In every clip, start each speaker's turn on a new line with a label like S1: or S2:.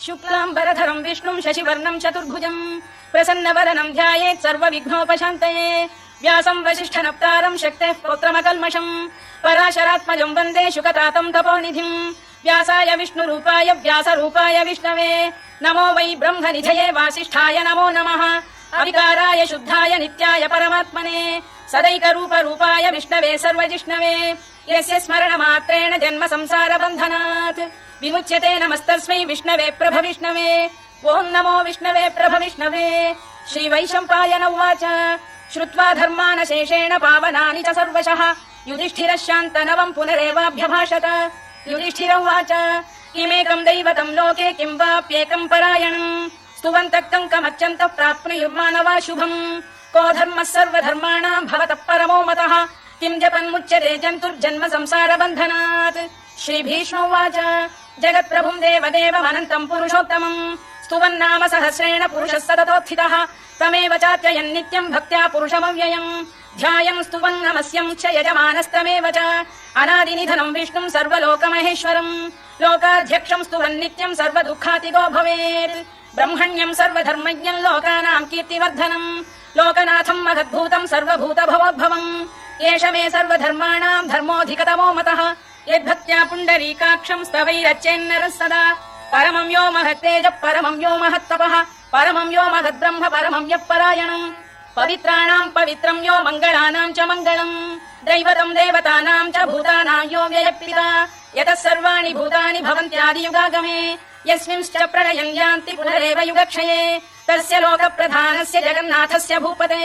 S1: शुक्लाम्बरधरं विष्णुं शशिवर्णं चतुर्भुजं प्रसन्नवदनं ध्यायेत् सर्वविघ्नोपशान्तये व्यासं वसिष्ठनप्तारं शक्तेः पौत्रमकल्मषम् पराशरात्मजं वन्दे शुकतातं तपोनिधिं व्यासाय विष्णुरूपाय व्यासरूपाय विष्णवे नमो वै ब्रह्मनिधये वासिष्ठाय नमो नमः अविकाराय शुद्धाय नित्याय परमात्मने सदैकरूपरूपाय विष्णवे सर्वजिष्णवे यस्य स्मरणमात्रेण जन्म संसारबन्धनात् विमुच्यते नमस्तस्मै विष्णवे प्रभविष्णवे ॐ नमो विष्णवे प्रभविष्णवे श्रीवैशम्पायन उवाच श्रुत्वा धर्मानशेषेण पावनानि च सर्वशः युधिष्ठिरः शान्तनवम् पुनरेवाभ्यभाषत युधिष्ठिर उवाच किमेकम् दैवतम् लोके किं वाप्येकम् परायणम् स्तुवन्तः कङ्कमर्चन्तः प्राप्नुयुर्मानवा शुभम् को धर्मः सर्वधर्माणाम् भवतः परमो मतः किं जपन्मुच्यते जन्तुर्जन्म संसारबन्धनात् श्रीभीष्म उवाच जगत्प्रभुम् देवदेवमनन्तम् पुरुषोत्तमम् स्तुवन्नाम सहस्रेण पुरुषः सततोत्थितः तमेव चात्ययन् नित्यम् भक्त्या पुरुषमव्ययम् ध्यायम् स्तुवन् नमस्यम् च यजमानस्तमेव च अनादिनिधनम् विष्णुम् सर्वलोकमहेश्वरम् लोकाध्यक्षम् स्तुवन् नित्यम् सर्वदुःखातिगो भवेत् ब्रह्मण्यम् सर्वधर्मज्ञम् लोकानाम् कीर्तिवर्धनम् लोकनाथम् महद्भूतम् सर्वभूतभवोद्भवम् एष मे सर्वधर्माणाम् धर्मोऽधिकतमो मतः यद्भक्त्या पुण्डरीकाक्षम् स्तवैरच्चेन्नरः सदा परमं यो महत्तेजः परमं यो महत्तपः परमं यो महद्ब्रह्म परमं यः परायणम् पवित्राणाम् पवित्रं यो मङ्गलानाम् च मङ्गलम् दैवतम् देवतानाम् च भूतानाम् यो व्ययपिता यतः सर्वाणि भूतानि भवन्त्यादियुगागमे यस्मिंश्च प्रलयम् यान्ति पुनरेव युगक्षये तस्य लोकप्रधानस्य जगन्नाथस्य भूपते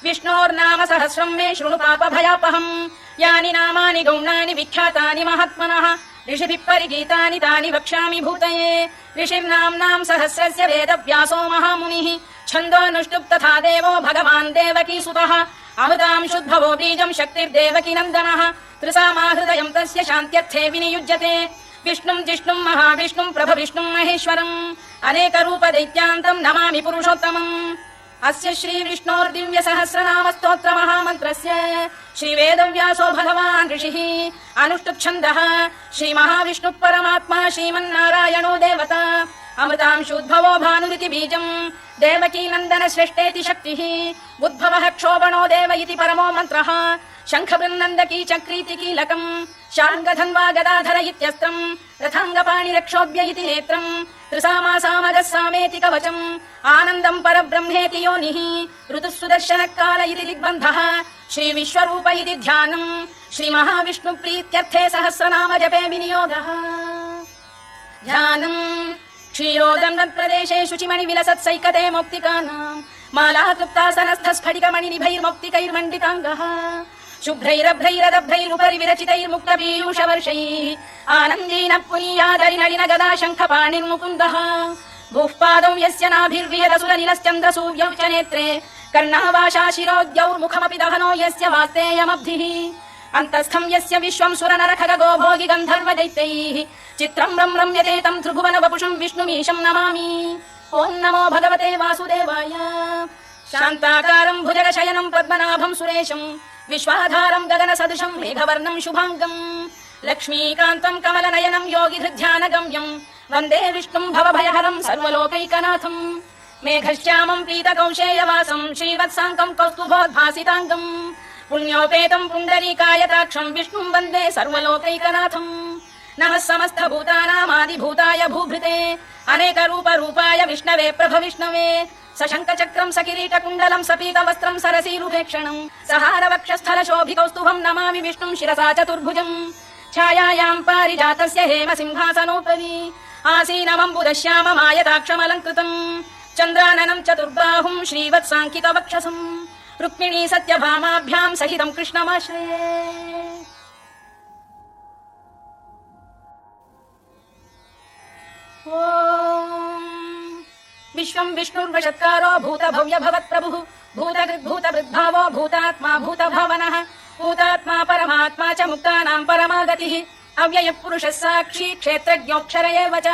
S1: विष्णोर्नाम सहस्रम् मे शृणु पापभयापहम् यानि नामानि गौणानि विख्यातानि महात्मनः ऋषिभिः परिगीतानि तानि वक्ष्यामि भूतये ऋषिर्नाम्नाम् सहस्रस्य वेदव्यासो महामुनिः छन्दोऽनुष्टुप् तथा देवो भगवान् देवकीसुतः अमृताम् शुद्भवो बीजम् शक्तिर्देवकी नन्दनः त्रिसामाहृदयम् तस्य शान्त्यर्थे विनियुज्यते विष्णुम् जिष्णुम् महाविष्णुम् प्रभविष्णुम् महेश्वरम् अनेकरूपदैत्यान्तम् नमामि पुरुषोत्तमम् अस्य श्रीविष्णोर्दिव्यसहस्रनाम स्तोत्र महामन्त्रस्य श्रीवेदव्यासो भगवान् ऋषिः अनुष्टुप्छन्दः श्रीमहाविष्णुः परमात्मा श्रीमन्नारायणो देवता अमृताम् शुद्भवो भानुरिति बीजम् देवकी नन्दन श्रेष्ठेति शक्तिः उद्भवः क्षोभणो देव इति परमो मन्त्रः शङ्खबृन्नन्दकी चक्रीति कीलकम् शार्ङ्गधन्वा गदाधर इत्यस्त्रम् रथाङ्गपाणिरक्षोभ्य इति नेत्रम् त्रिसामासामगः सामेति कवचम् आनन्दम् परब्रह्मेति योनिः ऋतुः सुदर्शनकाल इति दिग्बन्धः श्रीविश्वरूप इति ध्यानम् श्रीमहाविष्णुप्रीत्यर्थे सहस्रनाम जपे विनियोगः ध्यानम् क्षीरोदन्वत्प्रदेशे शुचिमणि विलसत्सैकते मौक्तिकानाम् मालाक्लुप्तासनस्थ स्फटिकमणिनिभैर्मौक्तिकैर्मण्डिताङ्गः शुभ्रैरभ्रैरदभ्रैरुपरि विरचितैर्मुक्तपीयूषवर्षैः आनन्दीन पुनीयादरिनलिन गदा शङ्खपाणिर्मुकुन्दः भूः पादौ यस्य नाभिर्विहदसुरनिलश्चन्द्रसूर्यौ च नेत्रे कर्णावाशा शिरोद्यौर्मुखमपि दहनो यस्य वास्तेयमब्धिः अन्तस्थम् यस्य विश्वम् सुरनरखगो भोगि गन्धर्व दैत्यैः चित्रम् रम्यते तम् त्रिभुवन वपुषम् विष्णुमीशम् नमामि ॐ नमो भगवते वासुदेवाय शान्ताकारम् भुजगशयनम् पद्मनाभम् सुरेशम् विश्वाधारम् गगनसदृशम् मेघवर्णम् शुभाङ्गम् लक्ष्मीकान्तम् कमलनयनम् योगिहृध्यानगम्यम् वन्दे विष्णुम् भवभयहरम् सर्वलोकैकनाथम् मेघश्यामम् पीतकौशेयवासम् श्रीवत्साङ्कम् कौस्तुभोद्भासिताङ्गम् पुण्योपेतम् पुण्डरीकायताक्षम् विष्णुम् वन्दे सर्वलोकैकनाथम् नमः समस्तभूतानामादिभूताय भूभृते अनेकरूपरूपाय विष्णवे प्रभविष्णवे सशङ्खचक्रम् सकिरीटकुण्डलम् सपीतवस्त्रम् सरसीरुपेक्षणम् सहारवक्षस्थलशोभिकौस्तुभम् नमामि विष्णुम् शिरसा चतुर्भुजम् छायायाम् पारिजातस्य हेमसिंहासनोपरि आसीनमम्बुदश्याममायताक्षमलङ्कृतम् चन्द्राननम् चतुर्बाहुम् श्रीवत्साङ्कितवक्षसम् रुक्मिणी सत्यभामाभ्याम् सहितम् कृष्णमाश्रये विश्वम् विष्णुर्वशत्कारो भूतभव्य भवत्प्रभुः भूतकृद्भूतवृद्भावो भूतात्मा भूतभावनः भूतात्मा परमात्मा च मुक्तानाम् परमागतिः अव्ययः पुरुषः साक्षी क्षेत्रज्ञोऽक्षर एव च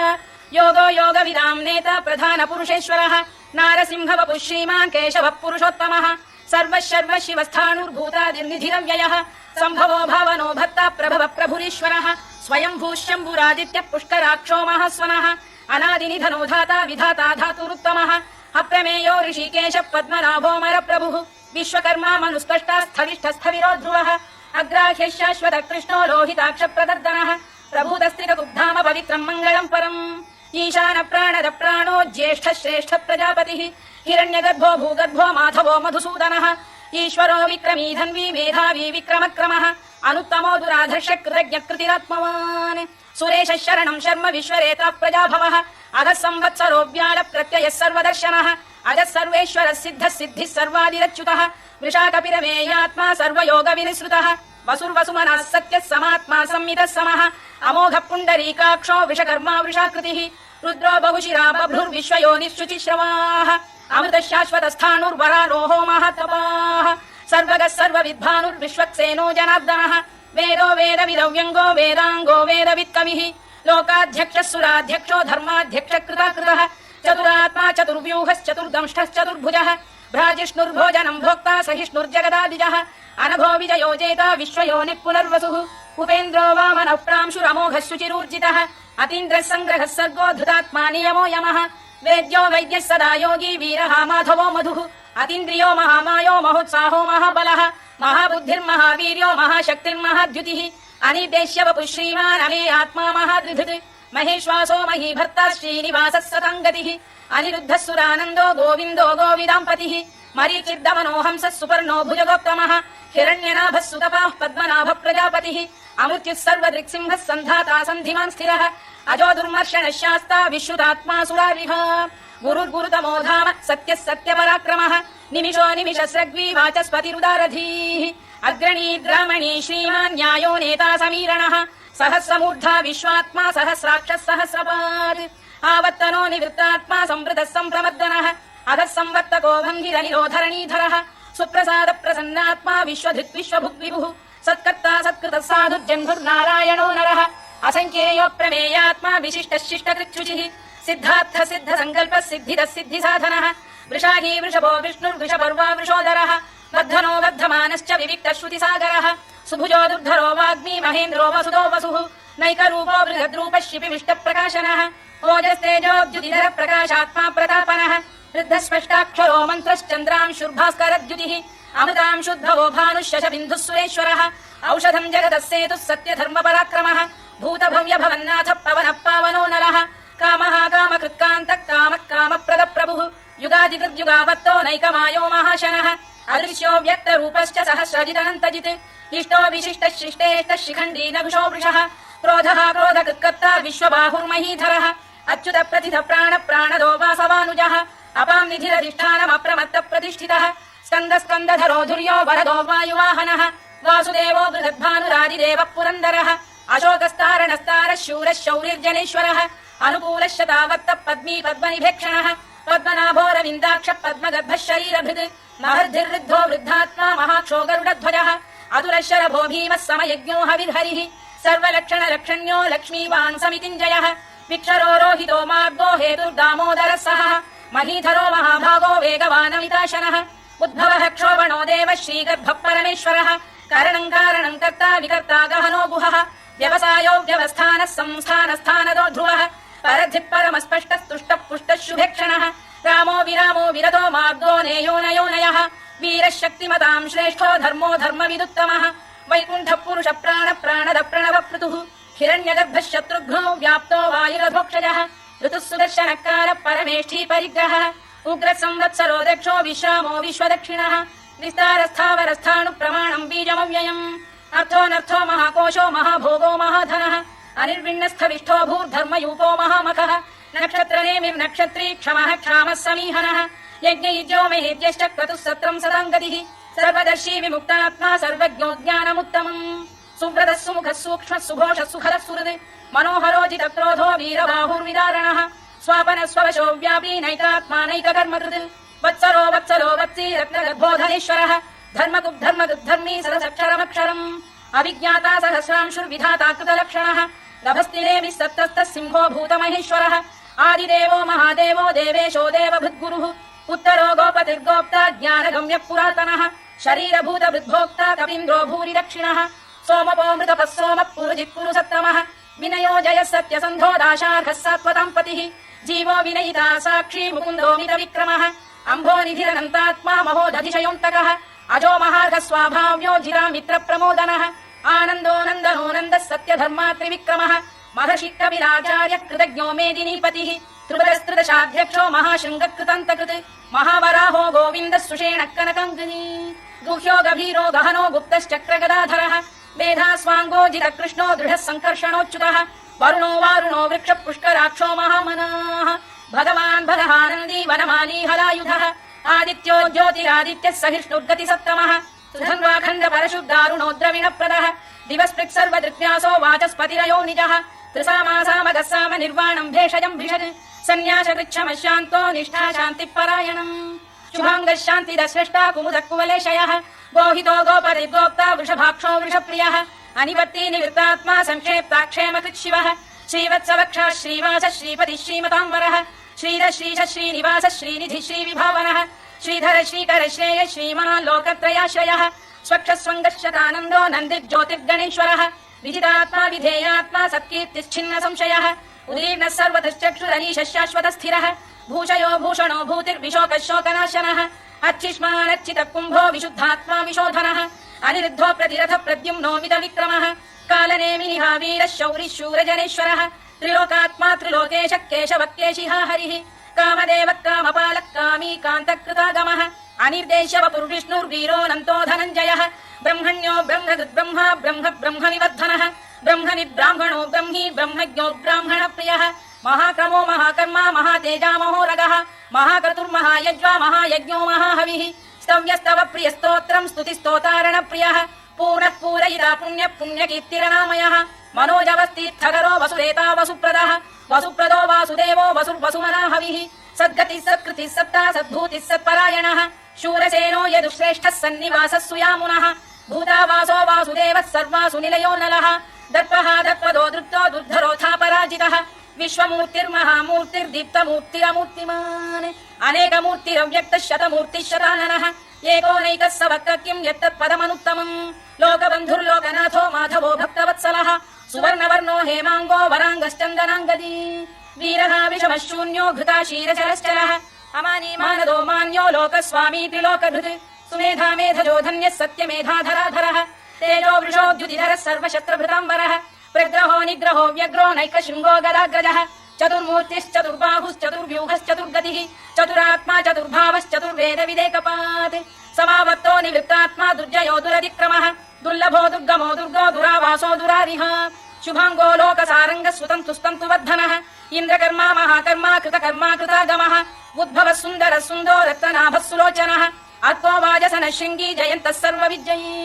S1: योगो योगविदाम् नेता प्रधानपुरुषेश्वरः नारसिंहवपुः श्रीमान् केशवः पुरुषोत्तमः सर्वः शर्वः शिवस्थाणुर्भूतादिर्निधिरव्ययः सम्भवो भावनो भक्ता प्रभव प्रभुरीश्वरः स्वयं भूष्यम्बुरादित्य पुष्कराक्षो महास्वनः अनादिनिधनो धाता विधाता धातुरुत्तमः अप्रमेयो ऋषिकेश पद्मनाभोमर प्रभुः विश्वकर्मा मनुस्कष्टा स्थविष्ठस्थविरो ध्रुवः अग्राह्य शाश्वत कृष्णो लोहिताक्ष प्रदर्दनः प्रभूतस्त्रिककुब्धाम पवित्रम् मङ्गलम् परम् ईशान प्राणद प्राणो ज्येष्ठ श्रेष्ठ प्रजापतिः हिरण्यगर्भो भूगर्भो माधवो मधुसूदनः ईश्वरो विक्रमी धन्वी मेधावी विक्रमक्रमः अनुत्तमो दुराधर्ष कृतज्ञकृतिरात्मवान् सुरेश शरणम् शर्म विश्वरेता प्रजाभवः अधः संवत्सरो व्याळ प्रत्ययः सर्वदर्शनः अजः सर्वेश्वरः सिद्धः सिद्धिः सर्वादिरच्युतः वृषाकपिरमेयात्मा सर्वयोग विनिसृतः वसुर्वसुमनः सत्यः समात्मा संमितः समः अमोघ पुण्डरीकाक्षो विषकर्मा वृषाकृतिः रुद्रो बहुशिरा बभ्रुर्विश्वयोनिश्रुचिश्रवाः अमृतः शाश्वतस्थाणुर्वरारोहो महातपाः सर्वगः सर्वविद्भानुर्विश्वक्सेनो जनार्दनः वेदो वेदविदव्यङ्गो वेदाङ्गो वेदवित्कविः लोकाध्यक्षः सुराध्यक्षो धर्माध्यक्ष कृताकृतः चतुरात्मा चतुर्व्यूहश्चतुर्दंष्टश्चतुर्भुजः भ्राजिष्णुर्भोजनम् भोक्ता सहिष्णुर्जगदादिजः अनघो विजयो जेता विश्वयोनिः पुनर्वसुः उपेन्द्रो वामनः प्रांशुरमोघः शुचिरूर्जितः अतीन्द्रः सङ्ग्रहः सर्गो धृतात्मा नियमो यमः वेद्यो वैद्यः सदा योगी वीरः माधवो मधुः अतीन्द्रियो महामायो महोत्साहो महाबलः महाबुद्धिर्महावीर्यो महाशक्तिर्महाद्युतिः अनिर्देश्य वपुः श्रीमान् अमे आत्मा महाद्विधृत् महेश्वासो महीभर्ता श्रीनिवासः सताङ्गतिः अनिरुद्धः सुरानन्दो गोविन्दो गोविदाम्पतिः मरीचिर्दमनो हंसः सुपर्णो भुजगोत्तमः हिरण्यनाभः सुतपाः पद्मनाभः प्रजापतिः अमृत्युः सर्वदृक्सिंहः सन्धाता सन्धिमान् स्थिरः अजो दुर्मर्षणः शास्ता विश्रुतात्मा सुरारिः गुरुर्गुरुतमो धाम सत्यः सत्यपराक्रमः निमिषो निमिषस्रग्वी वाचस्पतिरुदारधीः अग्रणी ग्रामणी श्रीमान् न्यायो नेता समीरणः सहस्रमूर्धा विश्वात्मा सहस्राक्षः सहस्रपात् आवत्तनो निवृत्तात्मा संवृतः सम्प्रमर्दनः अधः संवर्तको भङ्गिरनिरोधरणीधरः सुप्रसाद प्रसन्नात्मा विश्वधृत् विश्वभुग्विभुः सत्कर्ता सत्कृतः साधुर्जन्धुर्नारायणो नरः असङ्ख्येयो प्रमेयात्मा विशिष्टः शिष्टकृच्छुचिः सिद्धार्थ सिद्ध संकल्पः सिद्धिदः सिद्धिसाधनः वृषाही वृषभो विष्णुर्वृषपर्वा वृषोदरः वर्धनो वर्धमानश्च विविक्तः श्रुतिसागरः सुभुजो दुर्धरो वाग्मी महेन्द्रो वसुदो वसुः नैकरूपो बृहद्रूपः शिपिविष्टप्रकाशनः ओजस्तेजोद्युतिधरः प्रकाशात्मा प्रतापनः वृद्धस्पष्टाक्षरो मन्त्रश्चन्द्रांशुर्भास्करद्युतिः अमृतांशुद्भवो भानुः शशबिन्दुः सुरेश्वरः औषधम् जगतः सेतुः सत्यधर्मपराक्रमः भूतभव्यभवन्नाथः पवनः पावनो नरः कामः कामकृत्कान्तः कामः कामप्रदप्रभुः युगादिकृद्युगावत्तो नैकमायो महाशनः अदृश्यो व्यक्तरूपश्च सहस्रजिदनन्तजित् इष्टो विशिष्टः शिष्टेष्टः शिखण्डी नघुषो वृषः क्रोधः क्रोधकृत्कर्ता विश्वबाहुर्महीधरः अच्युत प्रथित प्राण प्राणदो वासवानुजः अपां निधिरधिष्ठानमप्रमत्त प्रतिष्ठितः स्कन्द स्कन्दधरो धुर्यो वरदो वायुवाहनः वासुदेवो बृहद्भानुरादिदेवः पुरन्दरः अशोकस्तारणस्तारः शूरः शौरिर्जनेश्वरः अनुकूलः शतावत्तः पद्मी पद्मनिभेक्षणः पद्मनाभोरविन्दाक्ष पद्मगर्भः शरीरभृत् महर्धिर्वृद्धो वृद्धात्मा महाक्षो गरुडध्वजः अतुरशरभो भीमः समयज्ञो हविर्हरिः सर्वलक्षणलक्षण्यो लक्ष्मीवान् समितिञ्जयः विक्षरो रोहितो मार्गो हेतुर्दामोदरः सहः महीधरो महाभागो वेगवानमिताशनः उद्भवः क्षोभणो देवः श्रीगर्भः परमेश्वरः कारणम् कारणम् कर्ता विकर्ता गहनो गुहः व्यवसायो व्यवस्थानः संस्थानस्थानदो ध्रुवः परद्धिः परमस्पष्टस्तुष्टः पुष्टः शुभेक्षणः रामो विरामो विरतो मार्गो नेयो नयो नयः वीरः शक्तिमताम् श्रेष्ठो धर्मो धर्मविदुत्तमः वैकुण्ठः पुरुष प्राण प्राणद प्रणवपृतुः हिरण्यगर्भः शत्रुघ्नो व्याप्तो वायुरधोक्षजः ऋतुः सुदर्शनकालः परमेष्ठी परिग्रहः उग्रः संवत्सरो दक्षो विश्रामो विश्वदक्षिणः विस्तारस्थावरस्थाणुप्रमाणम् बीजमव्ययम् अर्थोऽनर्थो महाकोशो महाभोगो महाधनः अनिर्विण्णस्थविष्ठो भूर्धर्मयूपो महामखः नक्षत्रनेमिर्नक्षत्री क्षमः क्षामः समीहनः यज्ञयुज्यो महेद्यश्च क्रतुः सत्रम् सदाङ्गतिः सर्वदर्शी विमुक्तात्मा सर्वज्ञो ज्ञानमुत्तमम् सुव्रतः सुमुखः सूक्ष्मः सुघोषः सुखरः सुहृत् मनोहरो जितक्रोधो वीरबाहुर्विदारणः स्वापनः स्ववशो व्यापी नैकात्मा नैककर्मकृत् वत्सरो वत्सलो वत्सी रत्नगर्भोधनेश्वरः धर्मकृद्धर्मी सदसक्षरमक्षरम् अभिज्ञाता सहस्रांशुर्विधाता कृतलक्षणः नभस्तिनेमिः सत्तस्तः सिंहो भूतमहेश्वरः आदिदेवो महादेवो देवेशो देवभृद्गुरुः उत्तरो गोपतिर्गोप्ता ज्ञानगम्यः पुरातनः शरीरभूतभृद्भोक्ता कवीन्द्रो भूरि दक्षिणः सोमपो मृतपः सोमः पुरुजिः पुरुसत्तमः विनयो जयः सत्यसन्धो दाशार्हः सात्वताम् पतिः జీవో వినయితా సాక్షి ముకుందో మిత విక్రమః అంభో నిధిరనంతాత్మా మహోదధిశయోంతకః అజో మహార్ఘ స్వాభావ్యో జిరామిత్ర ప్రమోదనః ఆనందో నందనో నందః సత్యధర్మా త్రివిక్రమః మహర్షి కవిరాచార్య కృతజ్ఞో మేదినీపతిః త్రిపురస్త్రిదశాధ్యక్షో మహాశృంగకృతాంతకృత్ మహావరాహో గోవింద సుషేణ కనకంగనీ గుహ్యో గభీరో గహనో గుప్తశ్చక్రగదాధరః మేధాస్వాంగో జితకృష్ణో దృఢః సంకర్షణోచ్యుతః వరుణో వారుణో వృక్ష పుష్కరాక్షో మహామనాః భగవాన్ భగహానందీ వనమాలీ హలాయుధః ఆదిత్యో జ్యోతిరాదిత్యః సహిష్ణుర్గతి సత్తమః సుధన్వాఖండ పరశుద్ధారుణో ద్రవిణప్రదః దివస్పృక్ సర్వదృక్న్యాసో వాచస్పతిరయో నిజః త్రిసామాసామగస్సామ నిర్వాణం భేషజం భిషజ్ సన్యాసకృచ్ఛమశాంతో నిష్ఠా శాంతిపరాయణం శుభాంగः శాంతిదः స్రష్టా కుముదः కువలేశయः గోహితో గోపరిగోప్తా వృషభాక్షో వృషప్రియः అనివర్తి నివృత్తాత్మా సంక్షేప్తాక్షేమకృత్ శివः శ్రీవత్సవక్ష శ్రీవాస శ్రీపతి శ్రీమతాంబరः శ్రీధ శ్రీశ శ్రీనివాస శ్రీనిధి శ్రీవిభావనः శ్రీధర శ్రీకర శ్రేయ శ్రీమాన్ లోకత్రయాశ్రయः స్వక్షస్వంగశ్చతానందో నందిర్జ్యోతిర్గణేశ్వరः విజితాత్మా విధేయాత్మా సత్కీర్తిశ్చిన్న సంశయः ఉదీర్ణः సర్వతశ్చక్షురనీశ శాశ్వత స్థిరः భూషయో భూషణో భూతిర్విశోకः శోకనాశనः అర్చిష్మానర్చిత కుంభో విశుద్ధాత్మా విశోధనः అనిరుద్ధో ప్రతిరథ ప్రద్యుమ్నో మిత విక్రమः కాలనేమి వీరः శౌరిः శూరజనేశ్వరः త్రిలోకాత్మా త్రిలోకేశ కేశవ కేశిః హరిః కామదేవ కామపాల కామీ కాంతకృతాగమః అనిర్దేశవ పుర్విష్ణుర్వీరోనంతో ధనంజయः బ్రహ్మణ్యో బ్రహ్మగృద్బ్రహ్మ బ్రహ్మ బ్రహ్మనివర్ధనः బ్రహ్మని బ్రాహ్మణో బ్రహ్మీ బ్రహ్మజ్ఞో బ్రాహ్మణ ప్రియः మహాక్రమో మహాకర్మ మహాతేజా మహోరగः మహాకర్తుర్మహాయజ్వా మహాయజ్ఞో మహాహవిః స్తవ్యస్తవ ప్రియ స్తోత్రం స్తుతి స్తోతారణ ప్రియः పూర్ణః పూరయితా పుణ్య పుణ్యకీర్తిరనామయः మనోజవస్తీర్థకరో వసుదేతా వసుప్రదः వసుప్రదో వాసుదేవో వసుర్వసుమనాహవిః సద్గతి సత్కృతి సత్తా సద్భూతి సత్పరాయణः శూరసేనో యదుశ్రేష్ఠः సన్నివాసः సుయామునः భూతావాసో వాసుదేవः సర్వాసు నిలయో నలः దర్పః దర్పదో దృప్తో దుర్ధరోథా పరాజితः విశ్వమూర్తిర్మహామూర్తిర్దీప్తమూర్తిరమూర్తిమాన్ అనేకమూర్తిరవ్యక్తः శతమూర్తిः శతాననः ఏకోనైకः స వక్రకిం యత్తత్పదమనుత్తమం లోకబంధుర్లోకనాథో మాధవో భక్తవత్సలः సువర్ణవర్ణో హేమాంగో వరాంగశ్చందనాంగదీ వీరः విషమः శూన్యో ఘృతా క్షీరచరశ్చరः అమానీ మానదో మాన్యో లోకస్వామీ త్రిలోకభృత్ సుమేధా మేధజో ధన్యः సత్యమేధాధరాధరः తేజో వృషోద్యుతిధరः సర్వశస్త్రభృతాంబరः ప్రగ్రహో నిగ్రహో వ్యగ్రో నైకశృంగో గదాగ్రజः చతుర్మూర్తిశ్చతుర్బాహుశ్చతుర్వ్యూహశ్చతుర్గతిः చతురాత్మా చతుర్భావశ్చతుర్వేద విదేకపాత్ సమావర్తో నివృత్తాత్మా దుర్జయో దురతిక్రమः దుర్లభో దుర్గమో దుర్గో దురావాసో దురారిః శుభాంగో లోకసారంగ స్వతంతుస్తంతు వర్ధనः ఇంద్రకర్మా మహాకర్మా కృతకర్మా కృతాగమः ఉద్భవ సుందర సుందో రత్ననాభः సులోచనः అత్తో వాజసన శృంగీ జయంతः సర్వ విజయీ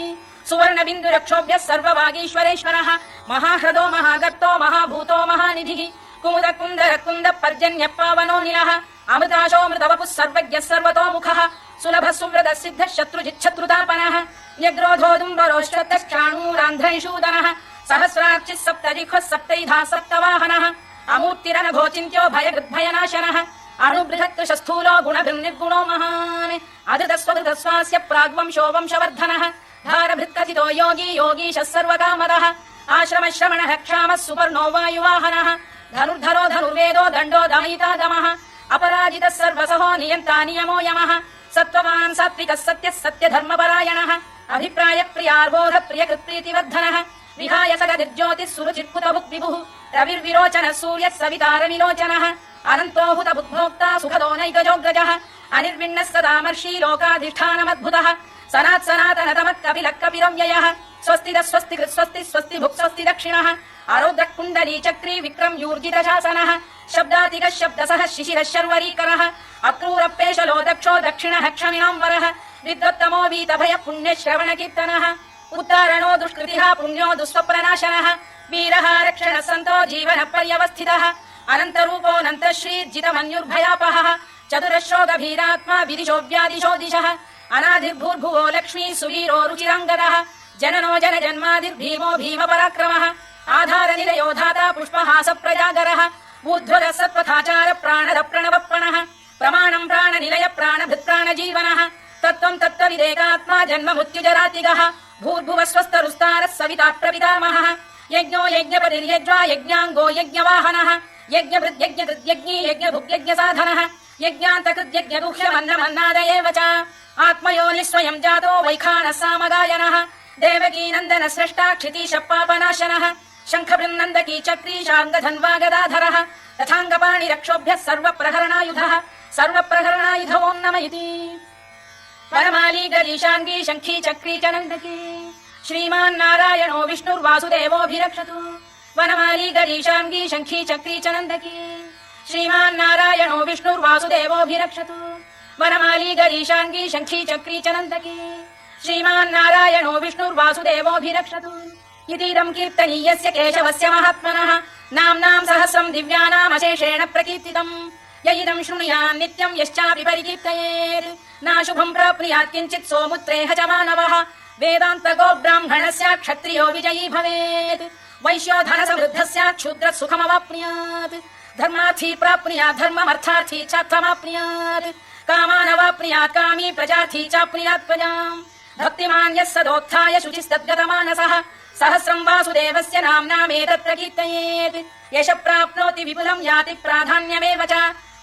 S1: సువర్ణ బిందు రక్షోభ్య సర్వవాగీశ్వరేశ్వరः మహాహ్రదో మహాగర్తో మహాభూతో మహానిధిః కుముద కుందర కుంద పర్జన్య పావనో నిలః అమృతాశో మృతవపుః సర్వజ్ఞः సర్వతోముఖः సులభ సువ్రత సిద్ధ శత్రుజిచ్చత్రుతాపనः న్యగ్రోధోదుంబరోష్టతశ్చాణూరాంధ్రైషూదనः సహస్రార్చిः సప్తజిహ్వः సప్తైధా సప్తవాహనः అమూర్తిరనఘోచింత్యో భయగృద్భయనాశనः అణుబృహత్కృశస్థూలో గుణభిర్నిర్గుణో మహాన్ అధృతస్వధృతస్వాస్య ప్రాగ్వంశో వంశవర్ధనः ధారభృత్కథితో యోగీ యోగీశः సర్వకామదः ఆశ్రమశ్రమణः క్షామः సుపర్ణో వాయువాహనः ధనుర్ధరో ధనుర్వేదో దండో దమయితాగమः అపరాజితः సర్వసహో నియంతా నియమో యమः సత్వవాన్ సాత్వికः సత్యः సత్యధర్మపరాయణः అభిప్రాయ ప్రియార్బోధ ప్రియకృత్ప్రీతివర్ధనः విహాయ సగదిర్జ్యోతిः సురుచిర్పుతభుక్ విభుః రవిర్విరోచనः సూర్యः సవితార విలోచనः అనంతో హుత బుద్భోక్తా సుఖదో నైకజోగ్రజः అనిర్విణ్ణः సదామర్షి లోకాధిష్టానమద్భుతः సనాత్ సనాతన తమః కపిరవ్యయः స్వస్తిదः స్వస్తికృత్ స్వస్తి స్వస్తి భుక్ స్వస్తి దక్షిణः ఆరోగ్య కుండలీ చక్రీ విక్రమ్ యూర్జిత శాసనः శబ్దాతిగ శబ్దసః శిశిరः శర్వరీకరः అక్రూరప్పేశలో దక్షో దక్షిణः క్షమినాంబరः విద్వత్తమో వీతభయ పుణ్య శ్రవణ కీర్తనः ఉత్తారణో దుష్కృతిః పుణ్యో దుస్వప్ననాశనः వీరः రక్షణ సంతో జీవన పర్యవస్థితः అనంతరూపోనంత శ్రీర్జితమన్యుర్భయాపహः చతురశ్రో గభీరాత్మా విదిశో వ్యాదిశో దిశः అనాదిర్భూర్భువో లక్ష్మీ సువీరో రుచిరాంగదः జననో జన జన్మాదిర్భీమో భీమ పరాక్రమः ఆధార నిలయో ధాతా పుష్పహాస ప్రజాగరः ఊర్ధ్వగ సత్పథాచార ప్రాణద ప్రణవప్రణः ప్రమాణం ప్రాణ నిలయ ప్రాణభృత్ ప్రాణజీవనः తత్వం తత్వవిదేకాత్మా జన్మ మృత్యుజరాతిగः భూర్భువ స్వస్తరుస్తారः సవితా ప్రపితామహः యజ్ఞో యజ్ఞపతిర్యజ్వా యజ్ఞాంగో యజ్ఞవాహనः यज्ञभृद्यज्ञकृद्यज्ञी यज्ञभुग्यज्ञसाधनः यज्ञान्तकृद्यज्ञगुह्यमन्नमन्नाद एव च आत्मयोनिः स्वयं जातो वैखानः सामगायनः देवकी नन्दन स्रष्टा क्षितीश पापनाशनः शङ्खबृन्नन्दकी चक्री शार्ङ्गधन्वा गदाधरः तथाङ्गपाणिरक्षोभ्यः सर्वप्रहरणायुधः सर्वप्रहरणायुधवो नम इति वनमाली गरीशाङ्गी शङ्खी चक्री च नन्दकी श्रीमान्नारायणो विष्णुर्वासुदेवोऽभिरक्षतु वनमाली गरीशाङ्गी शङ्खी चक्री च नन्दकी श्रीमान्नारायणो विष्णुर्वासुदेवोऽभिरक्षतु वनमाली गरीशाङ्गी शङ्खी चक्री च नन्दकी श्रीमान्नारायणो विष्णुर्वासुदेवोऽभिरक्षतु इतीदम् कीर्तनीयस्य केशवस्य महात्मनः नाम्नाम् सहस्रम् दिव्यानामशेषेण प्रकीर्तितम् य इदम् शृणुयान् नित्यम् यश्चापि परिकीर्तयेत् नाशुभम् प्राप्नुयात् किञ्चित् सोमुत्रेह च मानवः वेदान्तको ब्राह्मणस्य क्षत्रियो विजयी भवेत् वैश्यो धनसमृद्धः स्यात् क्षुद्रः सुखमवाप्नुयात् धर्मार्थी प्राप्नुयात् धर्ममर्थार्थी चार्थमाप्नुयात् कामानवाप्नुयात् कामी प्रजार्थी चाप्नुयात् प्रजाम् भक्तिमान् यः सदोत्थाय शुचिस्तद्गतमानसः सहस्रम् वासुदेवस्य नाम्नामेतत् प्रकीर्तयेत् यश प्राप्नोति विपुलम् याति प्राधान्यमेव च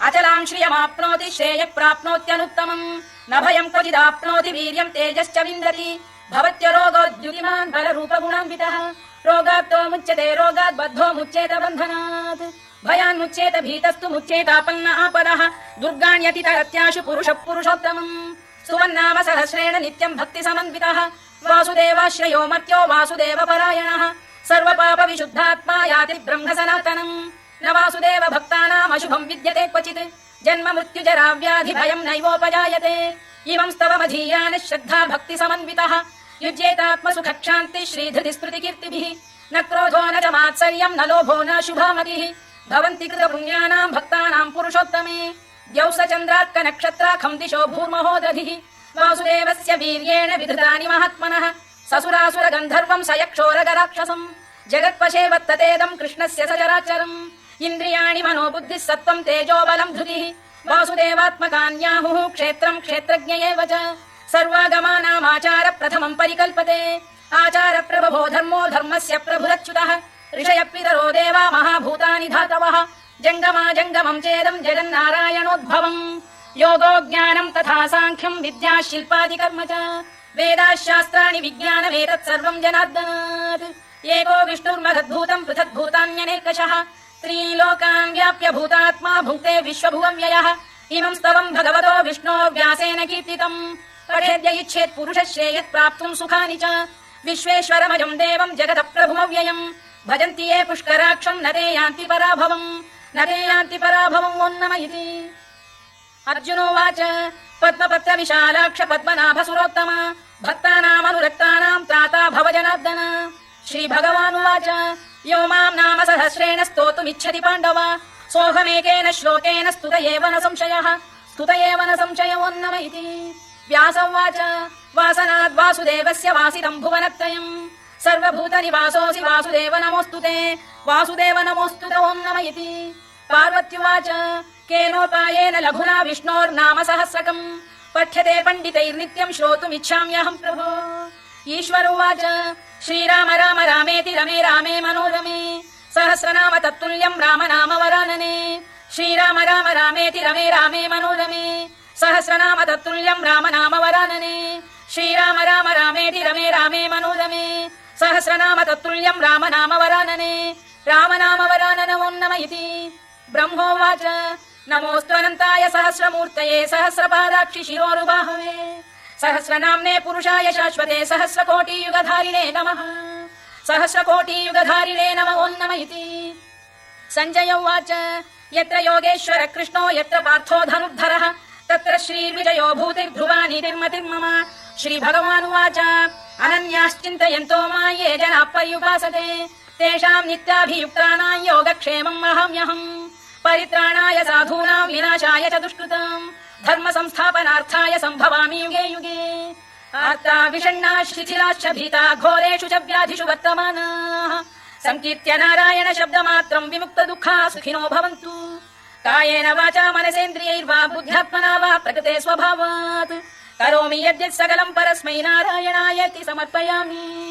S1: अचलाम् श्रियमाप्नोति श्रेयः प्राप्नोत्यनुत्तमम् न भयम् क्वचिदाप्नोति वीर्यम् तेजश्च विन्दति भवत्यरोगोद्युतिमान् बलरूपगुणान्वितः रोगात्तो मुच्यते रोगात् बद्धो मुच्येत बन्धनात् भयान्मुच्येत भीतस्तु मुच्येतापन्न आपदः दुर्गाण्यतितरत्याशु पुरुषः पुरुषोत्तमम् सुवन्नाम सहस्रेण नित्यम् भक्ति समन्वितः वासुदेवाश्रयो मर्त्यो वासुदेवपरायणः सर्वपाप विशुद्धात्मा याति ब्रह्म सनातनम् न वासुदेव भक्तानाम् अशुभम् विद्यते क्वचित् जन्म मृत्युजरा व्याधि भयम् नैवोपजायते इमं स्तवमधीयानः श्रद्धा भक्ति समन्वितः युज्येतात्मसुखक्षान्ति श्रीधृति स्मृति कीर्तिभिः न क्रोधो न च मात्सर्यम् न लोभो न शुभामतिः भवन्ति कृतपुण्यानाम् भक्तानाम् पुरुषोत्तमे द्यौः स चन्द्रार्क नक्षत्राखम् दिशो भूर्महोदधिः वासुदेवस्य वीर्येण विधृतानि महात्मनः ससुरासुर गन्धर्वम् स यक्षोरगराक्षसम् जगत्पशे वत्ततेदम् कृष्णस्य सचराचरम् इन्द्रियाणि मनोबुद्धिः सत्त्वम् तेजो बलम् धृतिः वासुदेवात्मकान्याहुः क्षेत्रम् क्षेत्रज्ञ एव च सर्वागमानामाचार प्रथमम् परिकल्पते आचार प्रभवो धर्मो धर्मस्य प्रभुरच्युतः ऋषयः पितरो देवा महाभूतानि धातवः जङ्गमा जङ्गमम् चेदम् जगन्नारायणोद्भवम् योगो ज्ञानम् तथा साङ्ख्यम् विद्या शिल्पादिकर्म च वेदाः शास्त्राणि विज्ञानमेतत् सर्वम् जनार्दनात् एको विष्णुर्महद्भूतम् पृथग्भूतान्यनेकशः त्रीन् लोकान् व्याप्य भूतात्मा भुङ्क्ते विश्वभुवव्ययः इमम् स्तवम् भगवतो विष्णो व्यासेन कीर्तितम् पठेद्य इच्छेत् पुरुषः श्रेयः प्राप्तुम् सुखानि च विश्वेश्वरमजम् देवम् जगतः प्रभुमव्ययम् भजन्ति ये पुष्कराक्षम् न ते यान्ति पराभवम् वोन्नम इति अर्जुनोवाच पद्मपत्र विशालाक्ष पद्मनाभसुरोत्तम भक्तानामनुरक्तानाम् त्राता भव जनार्दन श्रीभगवानुवाच यो माम् नाम सहस्रेण स्तोतुमिच्छति पाण्डव सोऽहमेकेन श्लोकेन स्तुत एव न संशयोन्नम इति व्यासोवाच वासनाद् वासुदेवस्य वासितम् भुवनत्रयम् सर्वभूतनिवासोऽसि वासुदेव नमोऽस्तुते ओन्नम इति पार्वत्युवाच केनोपायेन लघुना विष्णोर्नाम सहस्रकम् पठ्यते पण्डितैर्नित्यम् श्रोतुमिच्छाम्यहम् प्रभो ईश्वरोवाच श्रीराम राम रामेति रमे रामे मनोरमे सहस्रनाम तत्तुल्यम् राम नाम वरानने श्रीराम राम रामेति रमे रामे मनोरमे सहस्रनाम तत्तुल्यम् राम नाम वरानने श्रीराम राम रामेति रमे रामे मनोरमे सहस्रनाम तत्तुल्यम् राम नाम वरानने राम नाम वराननमोन्नम इति ब्रह्मोवाच नमोऽस्त्वनन्ताय सहस्रमूर्तये सहस्रपादाक्षि शिरोरुबाहवे सहस्रनाम्ने पुरुषाय शाश्वते सहस्रकोटियुगधारिणे नमः सहस्रकोटियुगधारिणे नमोन्नम इति सञ्जय उवाच यत्र योगेश्वर कृष्णो यत्र पार्थो धनुर्धरः तत्र श्रीर्विजयो भूतिर्ध्रुवानि निर्मतिर्मम श्रीभगवानुवाच अनन्याश्चिन्तयन्तो मां ये जनाः पर्युपासते तेषाम् नित्याभियुक्तानाम् योगक्षेमम् वहाम्यहम् परित्राणाय साधूनाम् विनाशाय च दुष्कृताम् धर्म संस्थापनार्थाय सम्भवामि युगे युगे आर्ता विषण्णाः शिथिलाश्च भीता घोरेषु च व्याधिषु वर्तमानाः संकीर्त्य नारायण शब्दमात्रम् विमुक्त दुःखाः सुखिनो भवन्तु कायेन वाचा मनसेन्द्रियैर्वा बुद्ध्यात्मना वा प्रकृते स्वभावात् करोमि यद्यत् सकलम् परस्मै नारायणायति समर्पयामि।